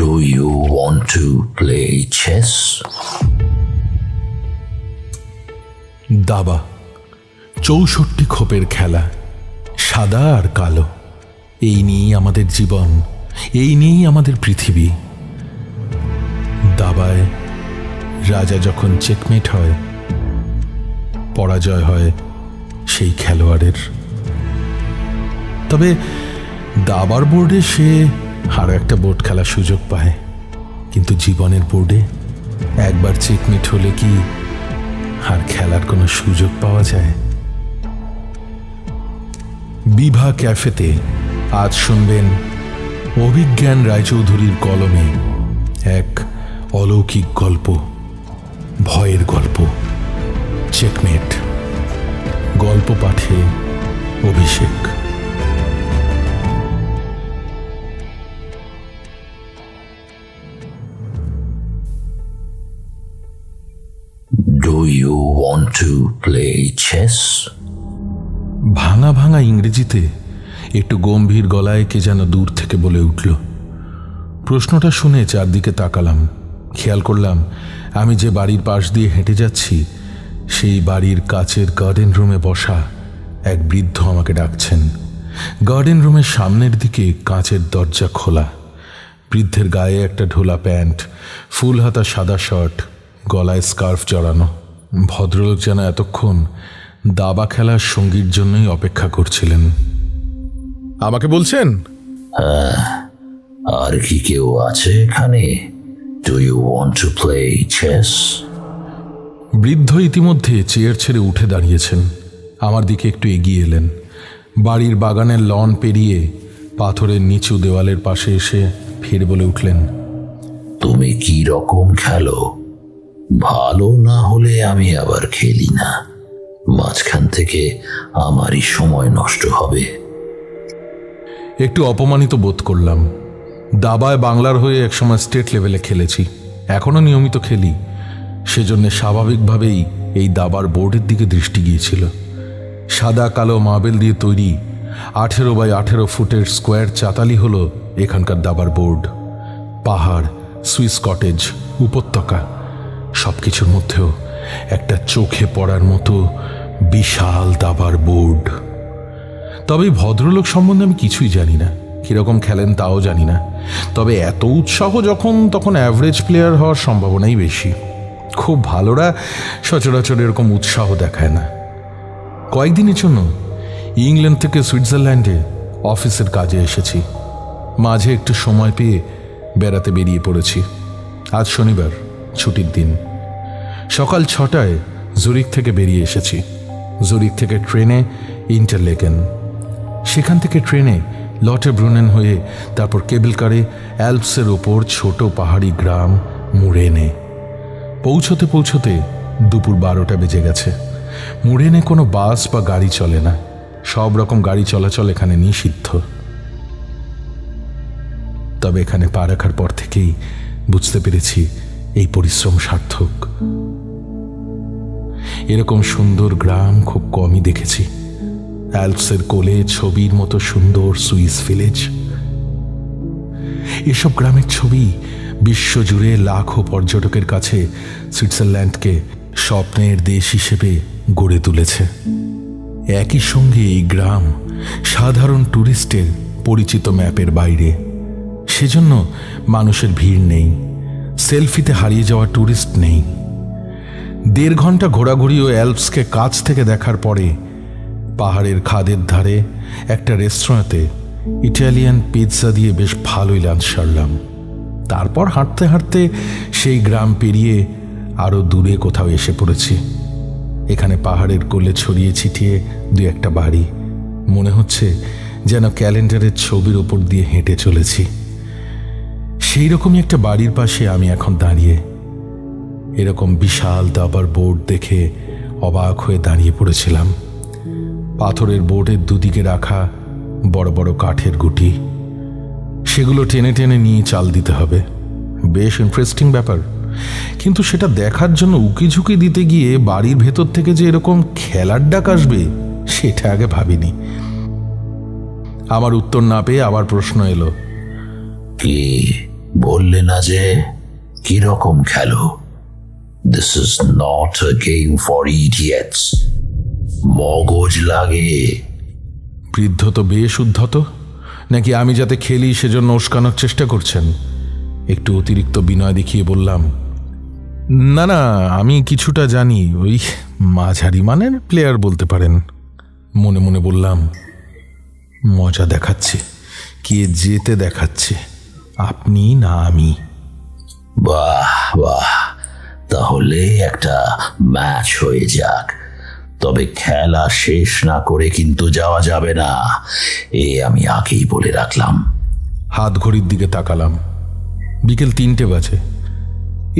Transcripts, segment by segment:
Do you want to play chess? দাবা 64 খোপের খেলা, সাদা আর কালো। এই নিয়েই আমাদের জীবন, এই নিয়েই আমাদের পৃথিবী। দাবায় রাজা যখন চেকমেট হয়, পরাজয় হয় সেই খেলোয়াড়ের। তবে দাবার বোর্ডে সে আরো একটা বোর্ড খেলার সুযোগ পায়, কিন্তু জীবনের বোর্ডে একবার চেকমেট হলে কি আর খেলার কোনো সুযোগ পাওয়া যায়? বিভা ক্যাফেতে আজ শুনবেন অভিজ্ঞান রায়চৌধুরীর কলমে এক অলৌকিক গল্প, ভয়ের গল্প, চেকমেট। গল্প পাঠে অভিষেক। Do you want to play chess? ভাঙা ভাঙা ইংরেজিতে একটু গম্ভীর গলায় কে যেন দূর থেকে বলে উঠল। প্রশ্নটা শুনে চারদিকে তাকালাম, খেয়াল করলাম আমি যে বাড়ির পাশ দিয়ে হেঁটে যাচ্ছি সেই বাড়ির কাচের গার্ডেন রুমে বসা এক বৃদ্ধ আমাকে ডাকছেন। গার্ডেন রুমের সামনের দিকে কাঁচের দরজা খোলা। বৃদ্ধের গায়ে একটা ঢোলা প্যান্ট, ফুল হাতা সাদা শার্ট, গলায় স্কার্ফ জড়ানো। ভদ্রলোক যেন এতক্ষণ দাবা খেলার সঙ্গীর জন্যই অপেক্ষা করছিলেন। আমাকে বলছেন? হ্যাঁ, আর কি কেউ আছে এখানে? Do you want to play chess? বৃদ্ধ ইতিমধ্যে চেয়ার ছেড়ে উঠে দাঁড়িয়েছেন, আমার দিকে একটু এগিয়ে এলেন। বাড়ির বাগানের লন পেরিয়ে পাথরের নিচু দেওয়ালের পাশে এসে ফিরে বলে উঠলেন, তুমি কি রকম খেলো? ভালো না হলে আমি আবার খেলি না, মাঝখান থেকে আমারই সময় নষ্ট হবে। একটু অপমানিত বোধ করলাম। দাবায় বাংলার হয়ে একসময় স্টেট লেভেলে খেলেছি, এখনো নিয়মিত খেলি, সেজন্য স্বাভাবিকভাবেই এই দাবার বোর্ডের দিকে দৃষ্টি গিয়েছিল। সাদা কালো মার্বেল দিয়ে তৈরি 18 বাই 18 ফুটের স্কোয়ার চাতালি হলো এখানকার দাবার বোর্ড। পাহাড়, সুইস কটেজ, উপত্যকা, সবকিছুর মধ্যেও একটা চোখে পড়ার মতো বিশাল দাবার বোর্ড। তবে ভদ্রলোক সম্বন্ধে আমি কিছুই জানি না, কিরকম খেলেন তাও জানি না। তবে এত উৎসাহ যখন, তখন অ্যাভারেজ প্লেয়ার হওয়ার সম্ভাবনাই বেশি। খুব ভালোরা সচরাচর এরকম উৎসাহ দেখায় না। কয়েকদিনের জন্য ইংল্যান্ড থেকে সুইজারল্যান্ডে অফিসের কাজে এসেছি। মাঝে একটু সময় পেয়ে বেড়াতে বেরিয়ে পড়েছি। আজ শনিবার, ছুটির দিন। সকাল 6টায় জুরিক থেকে বেরিয়ে এসেছি। জুরিক থেকে ট্রেনে ইন্টারলেকেন, সেখান থেকে ট্রেনে লটেব্রুনেন হয়ে তারপর কেবল কারে অ্যালপসের ওপর ছোট পাহাড়ি গ্রাম মুরেনে। পৌঁছতে পৌঁছতে দুপুর 12টা বেজে গেছে। মুরেনে কোনো বাস বা গাড়ি চলে না, সব রকম গাড়ি চলাচল এখানে নিষিদ্ধ। তবে এখানে পা রাখার পর থেকেই বুঝতে পেরেছি এই পরিশ্রম সার্থক। এরকম সুন্দর গ্রাম খুব কমই দেখেছি। অ্যালপসের কোলে ছবির মতো সুন্দর সুইস ভিলেজ। এসব গ্রামের ছবি বিশ্বজুড়ে লাখো পর্যটকের কাছে সুইজারল্যান্ডকে স্বপ্নের দেশ হিসেবে গড়ে তুলেছে। একই সঙ্গে এই গ্রাম সাধারণ ট্যুরিস্টের পরিচিত ম্যাপের বাইরে, সেজন্য মানুষের ভিড় নেই, সেলফিতে হারিয়ে যাওয়া ট্যুরিস্ট নেই। 1.5 ঘন্টা ঘোরাঘুরি ও অ্যালপসকে কাছ থেকে দেখার পরে পাহাড়ের খাদের ধারে একটা রেস্টুরেন্টে ইটালিয়ান পিৎজা দিয়ে বেশ ভালোই লাঞ্চ সারলাম। তারপর হাঁটতে হাঁটতে সেই গ্রাম পেরিয়ে আরও দূরে কোথাও এসে পড়েছি। এখানে পাহাড়ের কোলে ছড়িয়ে ছিটিয়ে 2-1টা বাড়ি। মনে হচ্ছে যেন ক্যালেন্ডারের ছবির ওপর দিয়ে হেঁটে চলেছি। সেই রকমই একটা বাড়ির পাশে আমি এখন দাঁড়িয়ে। এরকম বিশাল দাবার বোর্ড দেখে অবাক হয়ে দাঁড়িয়ে পড়েছিলাম। পাথরের বোর্ডের দুদিকে রাখা বড় বড় কাঠের গুটি, সেগুলো টেনে টেনে নিয়ে চাল দিতে হবে। বেশ ইন্টারেস্টিং ব্যাপার, কিন্তু সেটা দেখার জন্য উকিঝুঁকি দিতে গিয়ে বাড়ির ভেতর থেকে যে এরকম খেলার ডাক আসবে সেটা আগে ভাবিনি। আমার উত্তর না পেয়ে আবার প্রশ্ন এলো, কি বললে না যে কিরকম খেলো? This is not a game for idiots. মগজ লাগে। বৃদ্ধ তো বেশ উদ্ধত, নাকি আমি যাতে খেলি সেজন্য উস্কানোর চেষ্টা করছেন? একটু অতিরিক্ত বিনয় দেখিয়ে বললাম, না না, আমি কিছুটা জানি, ওই মাঝারি মানের প্লেয়ার বলতে পারেন। মনে মনে বললাম, মজা দেখাচ্ছে, কে যেতে দেখাচ্ছে, আপনি না আমি? বাহ বাহ, তাহলে একটা ম্যাচ হয়ে যাক। তবে খেলা শেষ না করে কিন্তু যাওয়া যাবে না, এ আমি আগেই বলে রাখলাম। হাত ঘড়ির দিকে তাকালাম, বিকেল 3টে বাজে।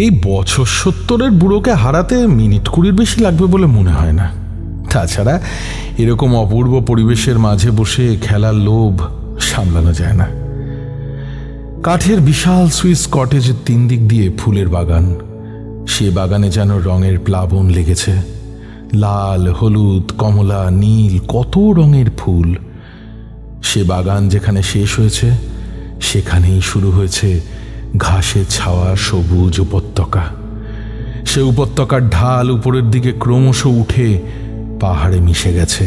এই বছর 70-এর বুড়োকে হারাতে মিনিট 20 বেশি লাগবে বলে মনে হয় না। তাছাড়া এরকম অপূর্ব পরিবেশের মাঝে বসে খেলার লোভ সামলানো যায় না। কাঠের বিশাল সুইস কটেজের 3 দিক দিয়ে ফুলের বাগান। সে বাগানে যেন রঙের প্লাবন লেগেছে, লাল, হলুদ, কমলা, নীল, কত রঙের ফুল। সে বাগান যেখানে শেষ হয়েছে সেখানেই শুরু হয়েছে ঘাসে ছাওয়া সবুজ উপত্যকা। সে উপত্যকার ঢাল উপরের দিকে ক্রমশ উঠে পাহাড়ে মিশে গেছে।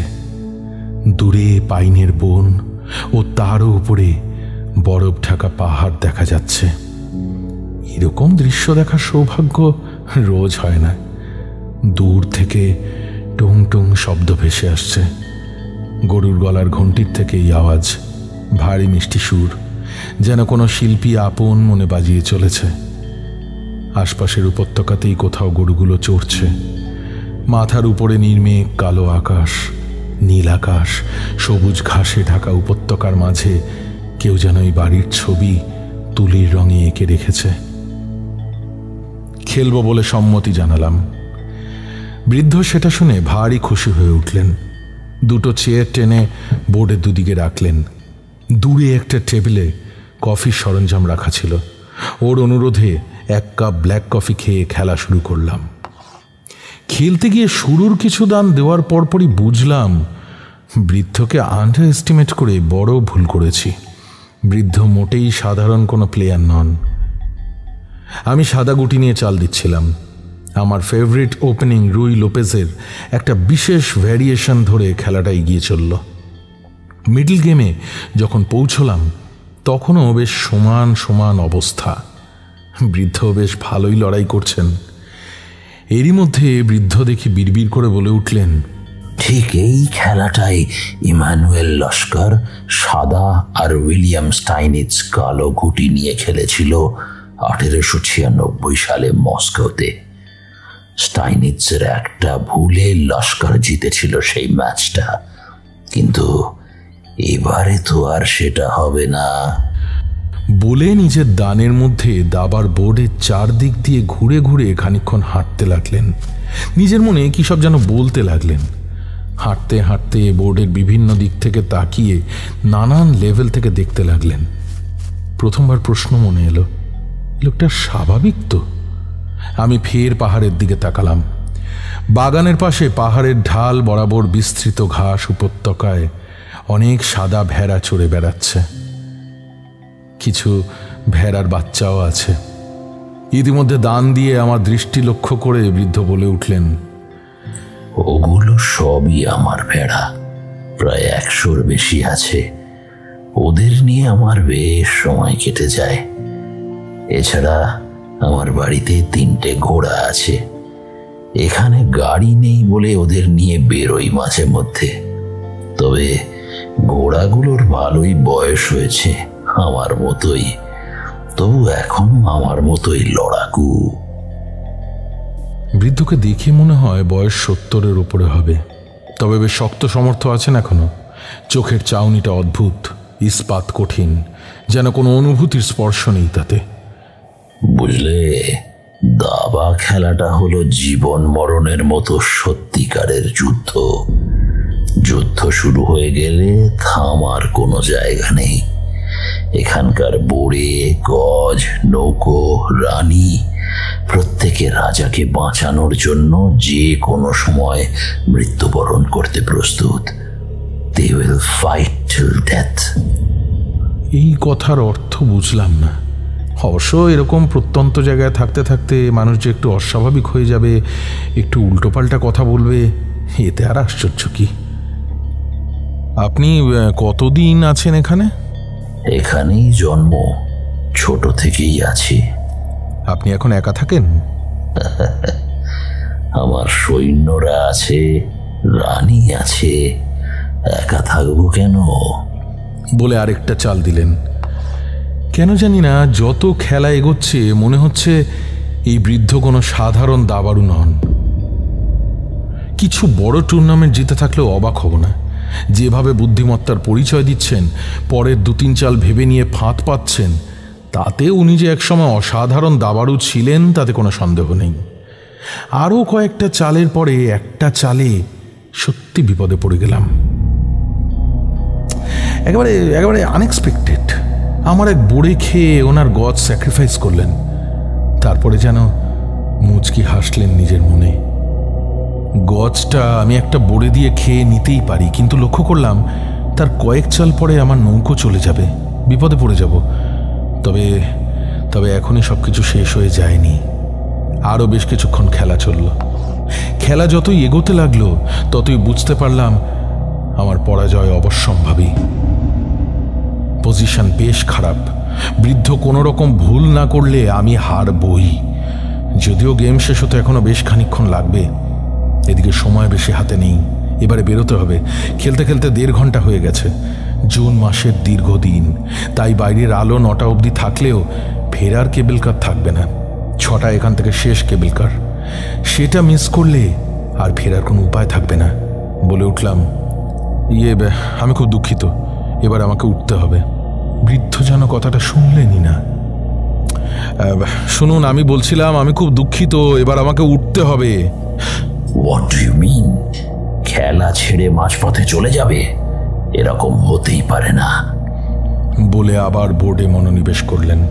দূরে পাইনের বন ও তারও উপরে বরফ ঢাকা পাহাড় দেখা যাচ্ছে। এরকম দৃশ্য দেখার সৌভাগ্য রোজ হয় না। দূর থেকে টুং টুং শব্দ ভেসে আসছে। গরুর গলার ঘণ্টির থেকে এই আওয়াজ, ভারী মিষ্টি সুর, যেন কোনো শিল্পী আপন মনে বাজিয়ে চলেছে। আশপাশের উপত্যকাতেই কোথাও গরুগুলো চড়ছে। মাথার উপরে নির্মেঘ কালো আকাশ, নীল আকাশ, সবুজ ঘাসে ঢাকা উপত্যকার মাঝে কেউ যেন এই বাড়ির ছবি তুলির রঙে এঁকে রেখেছে। খেলবো বলে সম্মতি জানালাম। বৃদ্ধ সেটা শুনে ভারী খুশি হয়ে উঠলেন। 2টো চেয়ার টেনে বোর্ডের দুদিকে রাখলেন। দূরে একটা টেবিলে কফির সরঞ্জাম রাখা ছিল। ওর অনুরোধে 1 কাপ ব্ল্যাক কফি খেয়ে খেলা শুরু করলাম। খেলতে গিয়ে শুরুর কিছু দান দেওয়ার পরপরই বুঝলাম বৃদ্ধকে আন্ডার এস্টিমেট করে বড় ভুল করেছি। বৃদ্ধ মোটেই সাধারণ কোনো প্লেয়ার নন। আমি সাদা গুটি নিয়ে চাল দিচ্ছিলাম। আমার ফেভারিট ওপেনিং রুই লোপেজের একটা বিশেষ ভ্যারিয়েশন ধরে খেলাটা এগিয়ে চলল। মিডল গেমে যখন পৌঁছলাম তখনও বেশ সমান সমান অবস্থা। বৃদ্ধ বেশ ভালোই লড়াই করছেন। এরই মধ্যে বৃদ্ধ দেখি বিড়বিড় করে বলে উঠলেন, ঠিক এই খেলাটাই ইমানুয়েল লস্কর সাদা আর উইলিয়াম স্টাইনিটস কালো গুটি নিয়ে খেলেছিল 1896 সালে মস্কোতে। স্টাইনিটসের একটা ভুলে লস্কর জিতেছিল সেই ম্যাচটা, কিন্তু এবারে তো আর সেটা হবে না। বলে নিজের দানের মধ্যে দাবার বোর্ডের 4 দিক দিয়ে ঘুরে ঘুরে খানিকক্ষণ হাঁটতে লাগলেন। নিজের মনে কি সব যেন বলতে লাগলেন। হাঁটতে হাঁটতে বোর্ডের বিভিন্ন দিক থেকে তাকিয়ে নানান লেভেল থেকে দেখতে লাগলেন। প্রথমবার প্রশ্ন মনে এলো, লোকটা স্বাভাবিক তো? আমি ফের পাহাড়ের দিকে তাকালাম। বাগানের পাশে পাহাড়ের ঢাল বরাবর বিস্তৃত ঘাস উপত্যকায় অনেক সাদা ভেড়া চড়ে বেড়াচ্ছে। কিছু ভেড়ার বাচ্চাও আছে। ইতিমধ্যে দান দিয়ে আমার দৃষ্টি লক্ষ্য করে বৃদ্ধ বলে উঠলেন, ওগুলো সবই আমার ভেড়া, প্রায় 100-র বেশি আছে। ওদের নিয়ে আমার বেশ সময় কেটে যায়। এছাড়া আমার বাড়িতে 3টে ঘোড়া আছে। এখানে গাড়ি নেই বলে ওদের নিয়ে বেরোই মাঝে মধ্যে। তবে ঘোড়াগুলোর ভালোই বয়স হয়েছে, আমার মতোই, তবু এখনো আমার মতোই লড়াকু। বৃদ্ধকে দেখে মনে হয় বয়স 70-এর উপরে হবে, তবে বেশ শক্ত সমর্থ আছেন এখনো। চোখের চাউনিটা অদ্ভুত, ইস্পাত কঠিন, যেন কোনো অনুভূতির স্পর্শ নেই তাতে। বুঝলে, দাবা খেলাটা হলো জীবন মরণের মতো সত্যিকারের যুদ্ধ। যুদ্ধ শুরু হয়ে গেলে থামার কোনো জায়গা নেই। এখানকার বোড়ে, গজ, নৌকো, রানী প্রত্যেকে রাজাকে বাঁচানোর জন্য যে কোনো সময় মৃত্যুবরণ করতে প্রস্তুত। They will fight till death. এই কথার অর্থ বুঝলাম না, অবশ্য এরকম প্রত্যন্ত জায়গায় থাকতে থাকতে মানুষ যে একটু অস্বাভাবিক হয়ে যাবে, একটু উল্টোপাল্টা কথা বলবে, এতে আর আশ্চর্য কি। আপনি কতদিন আছেন এখানে? এখানেই জন্ম, ছোট থেকেই আছি। আপনি এখন একা থাকেন? আমার সৈন্যরা আছে, রানী আছে, একা থাকবো কেন? বলে আরেকটা চাল দিলেন। কেন জানি না যত খেলা এগোচ্ছে মনে হচ্ছে এই বৃদ্ধ কোনো সাধারণ দাবাড়ু নন। কিছু বড় টুর্নামেন্ট জিতে থাকলেও অবাক হব না। যেভাবে বুদ্ধিমত্তার পরিচয় দিচ্ছেন, পরের 2-3 চাল ভেবে নিয়ে ফাঁদ পাচ্ছেন, তাতে উনি যে একসময় অসাধারণ দাবাড়ু ছিলেন তাতে কোনো সন্দেহ নেই। আরও কয়েকটা চালের পরে একটা চালে সত্যি বিপদে পড়ে গেলাম। একেবারে একেবারে আনএক্সপেক্টেড। আমার এক বড়ে খেয়ে ওনার গজ স্যাক্রিফাইস করলেন, তারপরে যেন মুচকি হাসলেন নিজের মনে। গজটা আমি একটা বড়ে দিয়ে খেয়ে নিতেই পারি, কিন্তু লক্ষ্য করলাম তার কয়েক চাল পরে আমার নৌকো চলে যাবে, বিপদে পড়ে যাব। তবে তবে এখনই সব কিছু শেষ হয়ে যায়নি। আরও বেশ কিছুক্ষণ খেলা চলল। খেলা যতই এগোতে লাগলো ততই বুঝতে পারলাম আমার পরাজয় অবশ্যম্ভাবী। পজিশন বেশ খারাপ। বৃদ্ধ কোনো রকম ভুল না করলে আমি হারবই। যদিও গেম শেষ হতে এখনো বেশ খানিকক্ষণ লাগবে। এদিকে সময় বেশি হাতে নেই, এবারে বেরোতে হবে। খেলতে খেলতে 1.5 ঘন্টা হয়ে গেছে। জুন মাসের দীর্ঘদিন, তাই বাইরের আলো 9টা অবধি থাকলেও ফেরার কেবল কার থাকবে না। 6টা এখান থেকে শেষ কেবল কার, সেটা মিস করলে আর ফেরার কোনো উপায় থাকবে না। বলে উঠলাম, আমি খুব দুঃখিত, এবার আমাকে উঠতে হবে। বৃদ্ধ যেন কথাটা শুনলেনই না। শুনুন, আমি বলছিলাম আমি খুব দুঃখিত, এবার আমাকে উঠতে হবে। What do you mean? খেলা ছেড়ে মাঝপথে চলে যাবে? এরকম হতেই পারে না। বলে আবার বোর্ডে মনোনিবেশ করলেন।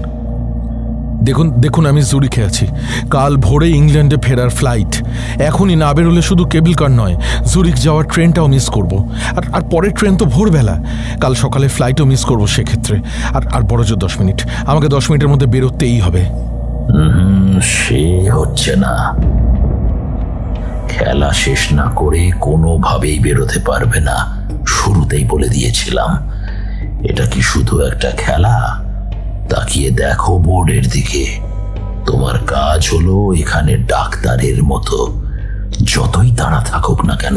দেখুন দেখুন, আমি জুরিখে আছি। কাল ভোরে ইংল্যান্ডে ফেরার ফ্লাইট। এখনই না বেরোলে শুধু কেবল কার নয়, জুরিখ যাওয়ার ট্রেনটাও মিস করব। আর পরের ট্রেন তো ভোরবেলা। কাল সকালে ফ্লাইটও মিস করবো সেক্ষেত্রে। আর বড় জোর 10 মিনিট, আমাকে 10 মিনিটের মধ্যে বেরোতেই হবে। সে হচ্ছে না। খেলা শেষ না করে কোনোভাবেই বেরোতে পারবে না। শুরুতেই বলে দিয়েছিলাম। এটা কি শুধু একটা খেলা? তাকিয়ে দেখো বোর্ডের দিকে। তোমার কাজ হলো এখানে ডাক্তারের মতো। যতই তাড়া থাকুক না কেন,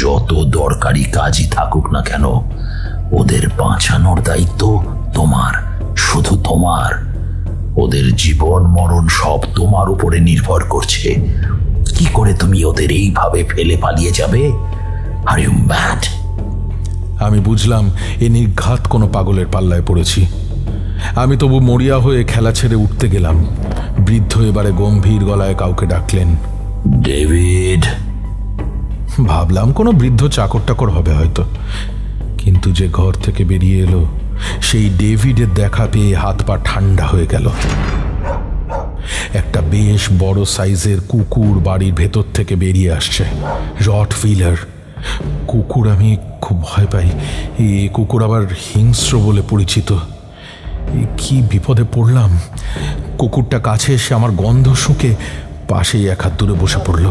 যত দরকারি কাজই থাকুক না কেন, ওদের বাঁচানোর দায়িত্ব তোমার, শুধু তোমার। ওদের জীবন মরণ সব তোমার উপরে নির্ভর করছে। কি করে তুমি ওদের এইভাবে ফেলে পালিয়ে যাবে? Are you mad? আমি বুঝলাম এ নির্ঘাত কোনো পাগলের পাল্লায় পড়েছি। আমি তবু মরিয়া হয়ে খেলা ছেড়ে উঠতে গেলাম। বৃদ্ধ এবারে গম্ভীর গলায় কাউকে ডাকলেন। ডেভিড। ভাবলাম কোনো বৃদ্ধ চাকর টাকর হবে হয়তো, কিন্তু যে ঘর থেকে বেরিয়ে এলো সেই ডেভিডের দেখা পেয়ে হাত পা ঠান্ডা হয়ে গেল। একটা বেশ বড় সাইজের কুকুর বাড়ির ভেতর থেকে বেরিয়ে আসছে। রটভিলার কুকুর। আমি খুব ভয় পাই। এই কুকুর আবার হিংস্র বলে পরিচিত। কি বিপদে পড়লাম। কুকুরটা কাছে এসে আমার গন্ধ শুঁকে পাশেই 1 হাত দূরে বসে পড়ল।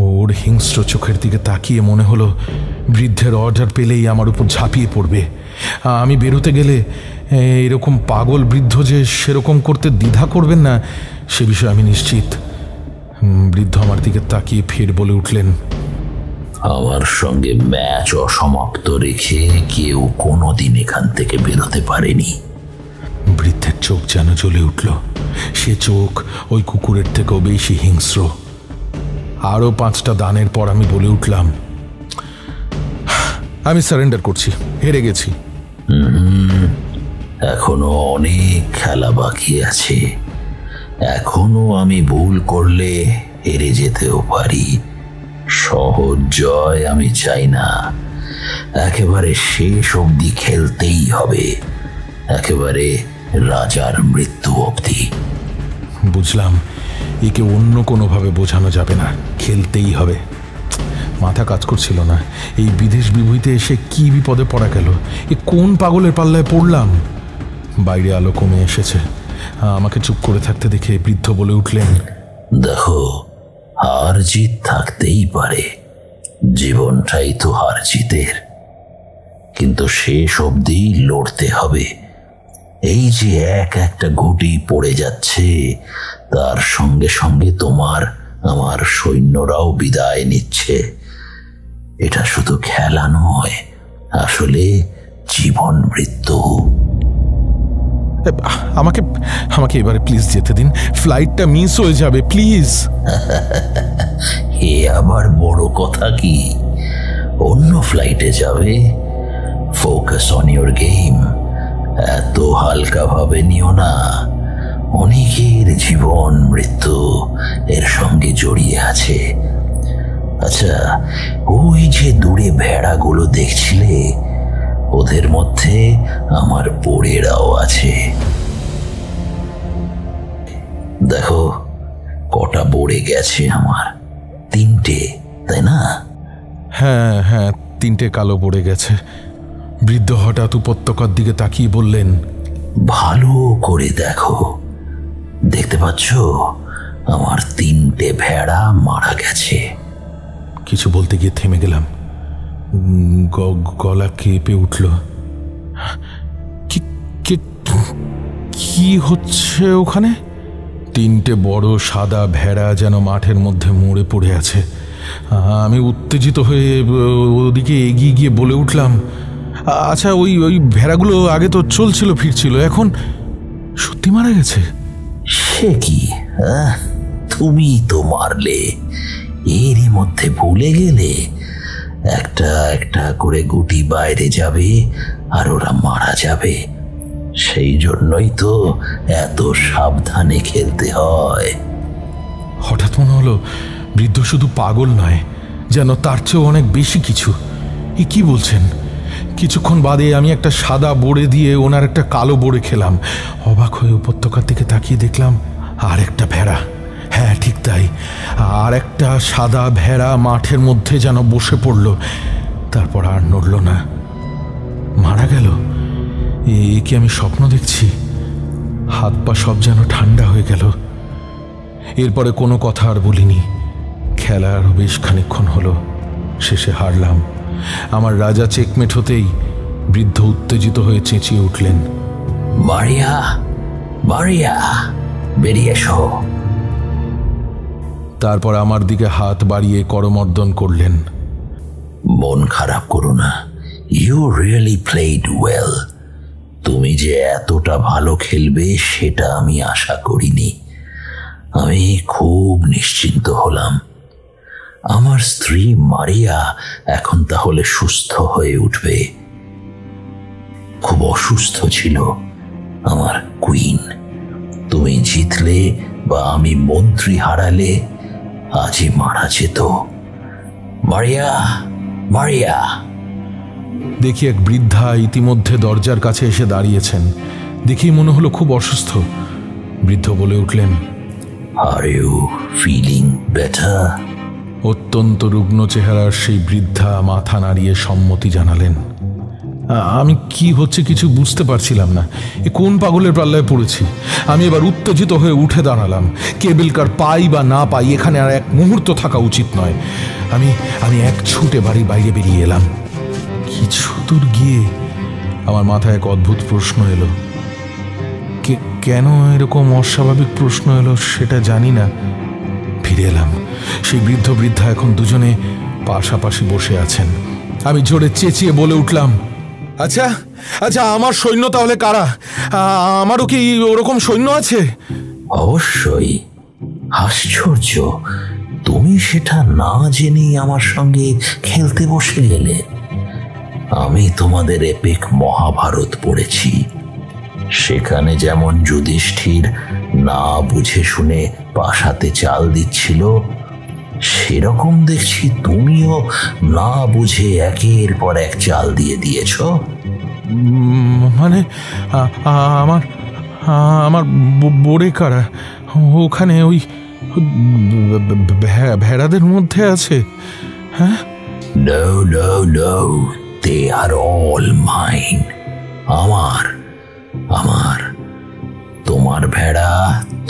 ওর হিংস্র চোখের দিকে তাকিয়ে মনে হলো বৃদ্ধের অর্ডার পেলেই আমার উপর ঝাঁপিয়ে পড়বে। আমি বেরোতে গেলে এরকম পাগল বৃদ্ধ যে সেরকম করতে দ্বিধা করবেন না সে বিষয়ে আমি নিশ্চিত। বৃদ্ধ আমার দিকে তাকিয়ে ফের বলে উঠলেন, আমার সঙ্গে ম্যাচ অসমাপ্ত রেখে কেউ কোনোদিন এখান থেকে বেরোতে পারেনি। বৃদ্ধের চোখ যেন জ্বলে উঠল। সে চোখ ওই কুকুরের থেকেও বেশি হিংস্র। আরও 5টা দানের পর আমি বলে উঠলাম, আমি সারেন্ডার করছি, হেরে গেছি। এখনো অনেক খেলা বাকি আছে। এখনো আমি ভুল করলে হেরে যেতেও পারি। সহজ জয় আমি চাই না। একেবারে শেষ অবধি খেলতেই হবে, একেবারে রাজার মৃত্যু অবধি। বুঝলাম একে অন্য কোনোভাবে বোঝানো যাবে না, খেলতেই হবে। মাথা কাজ করছিল না। এই বিদেশ বিভূতিতে এসে কি বিপদে পড়া গেল। এ কোন পাগলের পাল্লায় পড়লাম। বাইরে আলো কমে এসেছে। আমাকে চুপ করে থাকতে দেখে বৃদ্ধ বলে উঠলেন, দেখো, হার জিত থাকতেই পারে, জীবনটাই তো হার জিতের, কিন্তু শেষ অবধি লড়তে হবে। এই যে একটা ঘুঁটি পড়ে যাচ্ছে, তার সঙ্গে সঙ্গে তোমার আমার সৈন্যরাও বিদায় নিচ্ছে। এটা শুধু খেলা নয়, আসলে জীবন মৃত্যু। আমাকে আমাকে এবারে প্লিজ যেতে দিন, ফ্লাইটটা মিস হয়ে যাবে প্লিজ। এ আবার বড় কথা কি? অন্য ফ্লাইটে যাবে। Focus on your game. এত হালকা ভাবে নিও না, অনেকের জীবন মৃত্যু এর সঙ্গে জড়িয়ে আছে। আচ্ছা, ওই যে দূরে ভেড়াগুলো দেখছিলে, ওদের মধ্যে আমার বোড়েরাও আছে। দেখো কটা বোড়ে গেছে আমার, 3টে, তাই না? হ্যাঁ হ্যাঁ, 3টে কালো পড়ে গেছে। বৃদ্ধ হঠাৎ উপত্যকার দিকে তাকিয়ে বললেন, ভালো করে দেখো, দেখতে পাচ্ছ আমার 3টে ভেড়া মারা গেছে। কিছু বলতে গিয়ে থেমে গেলাম। গলা কেঁপে উঠল। কি হচ্ছে ওখানে? 3টে বড় সাদা ভেড়া যেন মাঠের মধ্যে মরে পড়ে আছে। আমি উত্তেজিত হয়ে ওদিকে এগিয়ে গিয়ে বলে উঠলাম, আচ্ছা, ওই ভেড়াগুলো আগে তো চলছিল ফিরছিল, এখন সত্যি মারা গেছে? সে কি, তুমি তো মারলে, এরই মধ্যে ভুলে গেলে? একটা একটা করে গুটি বাইরে যাবে আর ওরা মারা যাবে। সেই জন্যই তো এত সাবধানে খেলতে হয়। হঠাৎ মনে হলো বৃদ্ধ শুধু পাগল নয়, যেন তার চেয়েও অনেক বেশি কিছু। এ কি বলছেন? কিছুক্ষণ বাদে আমি একটা সাদা বোড়ে দিয়ে ওনার একটা কালো বোড়ে খেলাম। অবাক হয়ে উপত্যকার দিকে তাকিয়ে দেখলাম আর একটা ভেড়া। হ্যাঁ, ঠিক তাই, আর একটা সাদা ভেড়া মাঠের মধ্যে যেন বসে পড়ল, তারপর আর নড়ল না, মারা গেল। এ কি আমি স্বপ্ন দেখছি? হাত পা সব যেন ঠান্ডা হয়ে গেল। এরপরে কোনো কথা আর বলিনি। খেলা আরও বেশ খানিকক্ষণ হলো, শেষে হারলাম। আমার রাজা চেকমেট হতেই বৃদ্ধ উত্তেজিত হয়ে চেঁচিয়ে উঠলেন, মারিয়া, মারিয়া, বেরিয়ে এসো। তারপর আমার দিকে হাত বাড়িয়ে করমর্দন করলেন। মন খারাপ করো না, ইউ রিয়েলি প্লেড ওয়েল। তুমি যে এতটা ভালো খেলবে সেটা আমি আশা করিনি। আমি খুব নিশ্চিন্ত হলাম। আমার স্ত্রী মারিয়া এখন তাহলে সুস্থ হয়ে উঠবে। খুব অসুস্থ ছিল আমার কুইন। তুমি জিতলে বা আমি মন্ত্রী হারালে আজই মারা যেত। মারিয়া, মারিয়া। দেখি এক বৃদ্ধা ইতিমধ্যে দরজার কাছে এসে দাঁড়িয়েছেন। দেখি মনে হলো খুব অসুস্থ। বৃদ্ধ বলে উঠলেন, আর ইউ ফিলিং বেটার? অত্যন্ত রুগ্ন চেহারার সেই বৃদ্ধা মাথা নাড়িয়ে সম্মতি জানালেন। আমি কি হচ্ছে কিছু বুঝতে পারছিলাম না। এ কোন পাগলের পাল্লায় পড়েছি? আমি এবার উত্তেজিত হয়ে উঠে দাঁড়ালাম। কেবল কার পাই বা না পাই, এখানে আর এক মুহূর্ত থাকা উচিত নয়। আমি এক ছুটে বাড়ির বাইরে বেরিয়ে এলাম। কিছু দূর গিয়ে আমার মাথায় এক অদ্ভুত প্রশ্ন এলো। কেন এরকম অস্বাভাবিক প্রশ্ন এলো সেটা জানি না। ফিরে এলাম। সেই বৃদ্ধ বৃদ্ধা এখন দুজনে পাশাপাশি বসে আছেন। আমি জোরে চেঁচিয়ে বলে উঠলাম, আচ্ছা আচ্ছা, আমার সৈন্য তাহলে কারা? আমারও কি ওরকম সৈন্য আছে? অবশ্যই। আশ্চর্য, তুমি সেটা না জেনেই আমার সঙ্গে খেলতে বসে গেলে। আমি তোমাদের এপিক মহাভারত পড়েছি। সেখানে যেমন যুধিষ্ঠির না বুঝে শুনে পাশাতে চাল দিচ্ছিল, সেরকম দেখছি তুমিও না বুঝে একের পর এক চাল দিয়ে দিয়েছ। মানে আমার আমার বোড়ে কারা? ওখানে ওই ভেড়াদের মধ্যে আছে? হ্যাঁ, নো নো নো, দে আর অল মাইন। আমার তোমার তোমার ভেড়া,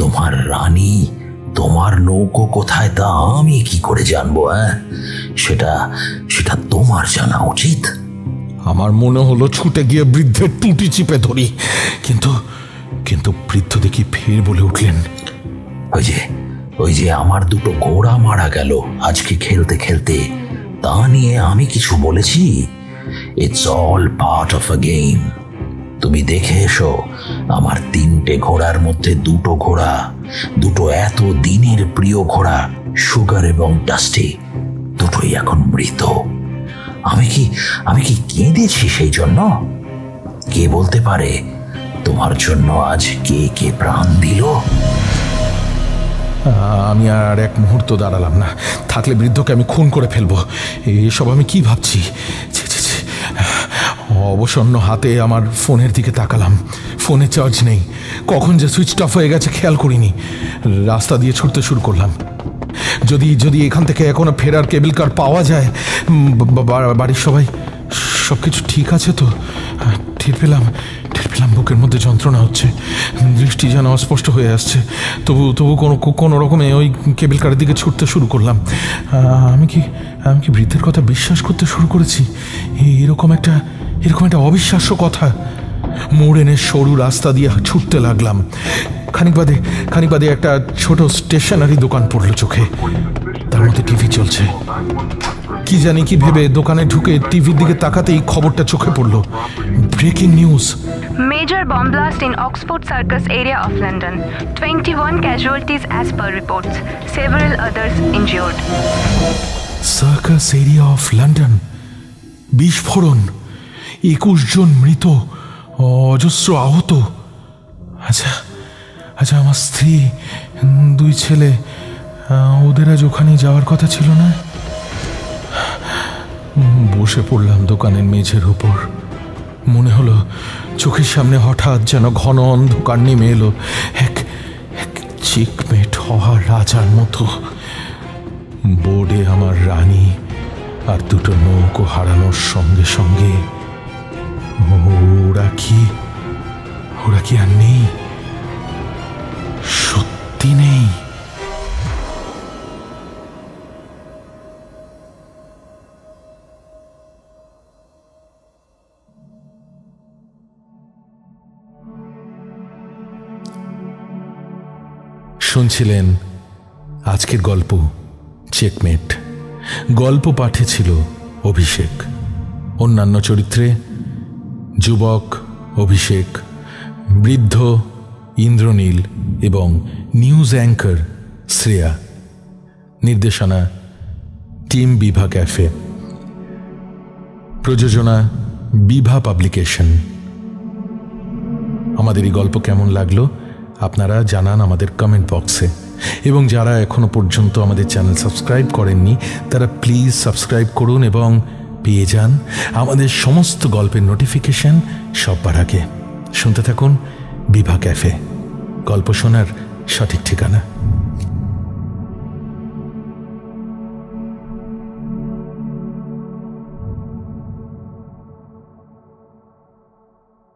তোমার রানী, তোমার নৌকো কোথায় তা আমি কি করে জানবো? সেটা সেটা তোমার জানা উচিত। আমার মনে হলো ছুটে গিয়ে বৃদ্ধের টুটি চিপে ধরি, কিন্তু কিন্তু বৃদ্ধ দেখি ফের বলে উঠলেন, ওই যে আমার দুটো ঘোড়া মারা গেল আজকে খেলতে খেলতে, তা নিয়ে আমি কিছু বলেছি? It's all part of a game. তুমি দেখে এসো, আমার 3টে ঘোড়ার মধ্যে 2টো ঘোড়া, দুটো এত দিনের প্রিয় ঘোড়া, সুগার এবং ডাস্টি, দুটোই এখন মৃত। আমি কি কেঁদেছি সেই জন্য? কে বলতে পারে তোমার জন্য আজ কে কে প্রাণ দিল? আমি আর এক মুহূর্ত দাঁড়ালাম না। থাকলে বৃদ্ধকে আমি খুন করে ফেলবো। এসব আমি কি ভাবছি? অবসন্ন হাতে আমার ফোনের দিকে তাকালাম। ফোনে চার্জ নেই। কখন যে সুইচ অফ হয়ে গেছে খেয়াল করিনি। রাস্তা দিয়ে ছুটতে শুরু করলাম। যদি এখান থেকে এখনো ফেরার কেবল কার পাওয়া যায়। বাড়ির সবাই সব কিছু ঠিক আছে তো? টের পেলাম বুকের মধ্যে যন্ত্রণা হচ্ছে, দৃষ্টি যেন অস্পষ্ট হয়ে আসছে। তবু কোনো রকমে ওই কেবল কারের দিকে ছুটতে শুরু করলাম। আমি কি বৃদ্ধের কথা বিশ্বাস করতে শুরু করেছি? এরকম একটা অবিশ্বাস্য কথা। মোড় এনে সরু রাস্তা দিয়ে ছুটতে লাগলাম। খানিক বাদে একটা ছোট স্টেশনারি দোকান পড়ল চোখে। তার মধ্যে টিভি চলছে। কি জানি কি ভেবে দোকানে ঢুকে টিভির দিকে তাকাতেই খবরটা চোখে পড়ল। Breaking news! Major bomb blast in Oxford Circus area of London. 21 casualties as per reports. Several others injured. Circus area of London, বিস্ফোরণ, 21 জন মৃত, অজস্র আহত। আচ্ছা আমার স্ত্রী, 2 ছেলে, ওদের আজ ওখানে যাওয়ার কথা ছিল না? বসে পড়লাম দোকানের মেঝের উপর। মনে হলো চোখের সামনে হঠাৎ যেন ঘন অন্ধকার নেমে এলো, এক চিকমেট হওয়া রাজার মতো। বোর্ডে আমার রানী আর 2টো নৌকো হারানোর সঙ্গে সঙ্গে ওরা কি আর নেই? সত্যি নেই। শুনছিলেন আজকের গল্প চেকমেট। গল্প পাঠে ছিল অভিষেক। অন্যান্য চরিত্রে যুবক অভিষেক, বৃদ্ধ ইন্দ্রনীল এবং নিউজ অ্যাঙ্কার শ্রেয়া। নির্দেশনা টিম বিভা ক্যাফে। প্রযোজনা বিভা পাবলিকেশন। আমাদের এই গল্প কেমন লাগলো আপনারা জানান আমাদের কমেন্ট বক্সে। এবং যারা এখনো পর্যন্ত আমাদের চ্যানেল সাবস্ক্রাইব করেননি তারা প্লিজ সাবস্ক্রাইব করুন এবং পেয়ে যান আমাদের সমস্ত গল্পের নোটিফিকেশন সবার আগে। শুনতে থাকুন বিভা ক্যাফে, গল্প শোনার সঠিক ঠিকানা।